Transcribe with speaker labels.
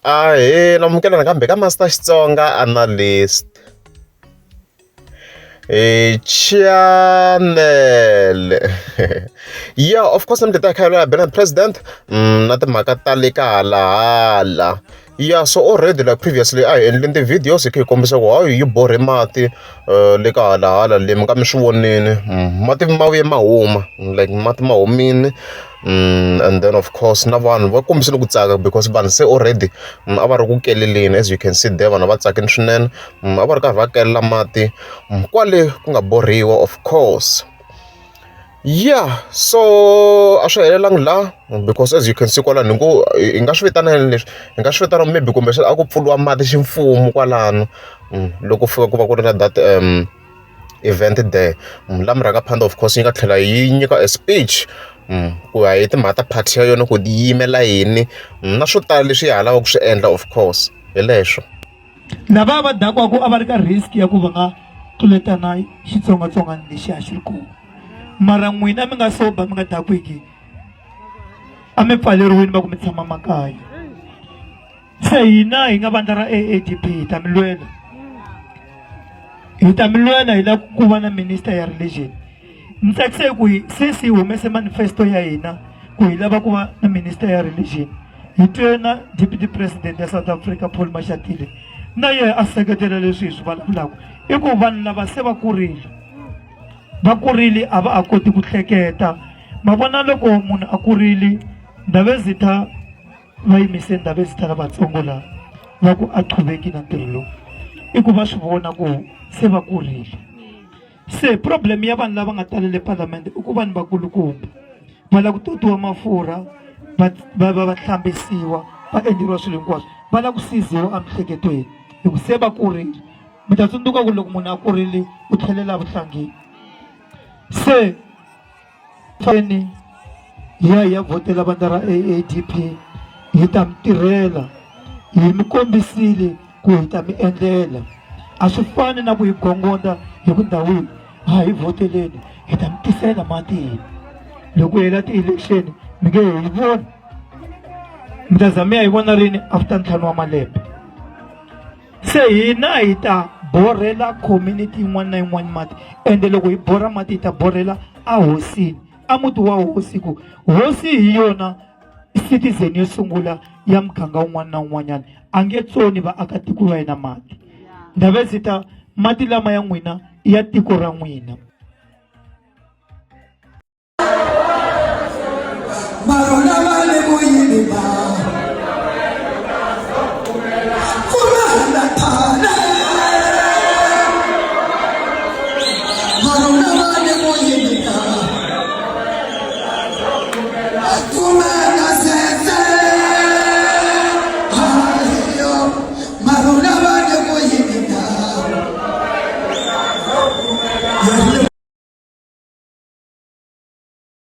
Speaker 1: Namukela nakambe ka Master Xitsonga Analyst channel. Yeah, of course I'm the Benin president. Not the Makatalika hala. Yeah, so already like previously I in the videos you come say wow you bore mati leka hala lim ka mshwonini mati mawe mahuma like mati mahumini. And then of course na vanhu va kombisile ku tsaka because vanhu se already a va ri ku keleleni, as you can see there vanhu va tsakini swinene a va ri karhi va kelela mati kwale ku nga borhiwa of course. Yeah, so a swi helelangi la because as you can see kwalano ku hi nga swi vitana leswi hi nga swi vitana maybe kumbe a ku pfuriwa mati ximfumo kwalano loko fika ku va ku ri na that event there la murhangaphandle of course yi nga tlhela yi nyika a speech ku ya hi timhaka ta party ya yona ku ti yimela yini na swo tala leswi yi lavaka ku swi endla of course hi leswo.
Speaker 2: Lava va dakwaku a va ri ka risk ya ku va nga tluletana xitsongwatsongwana lexiya xi ri kulu mara n'wina mi nga soba mi nga dakwiki a mi pfaleriwini va ku mi tshama makaya. Se hina hi nga vandla ra AADP hi ta mi lwela hi la ku va na minister ya religion. Ni tsakise ku since hi humese manifesto ya hina ku hi lava ku va na minister ya religion hi twe na deputy president ya South Africa Paul Mashatile na ye a seketela leswi hi swi vulavulaka i ku vanhu lava se va kurile a va a koti ku hleketa. Ma vona loko munhu a kurile Ndabezitha va yimise Ndabezitha lavatsongo la va ku a qhuveki na ntirho lowu i ku va swi vona ku se va kurile. Se problem ya vanhu lava nga talele parliament i ku vanhu vakulukumba va lava ku totiwa mafurha va hlambisiwa va endleriwa swilo hinkwaswo va lava ku siziwa emihleketweni hi ku se va kurile. Mi ta tsundzuka ku loko munhu a kurile u tlhelela vuhlangeni. Se feni hi ya vhotela vandla ra AADP hi ta mi tirhela hi mi kombisile ku hi ta mi endlela. A swi fani na ku hi gongonda hi ku ndhawini hi voteleni hi ta mi tisela matini loko hela ti-election mi nge hi vona mi ta za mi ya hi vona rini after ntlhanu wa malembe. Se hina hi ta borhela community yin'wana na yin'wana mati ende loko hi borha mati hi ta borhela a hosini a muti wa hosi ku hosi hi yona citizen yo sungula ya muganga wun'wana na wun'wanyana a nge tsoni vaakatiko va hina mati. Ndabezitha mati lama ya n'wina i ya tiko ra n'wina.
Speaker 3: Marona va le ku yini va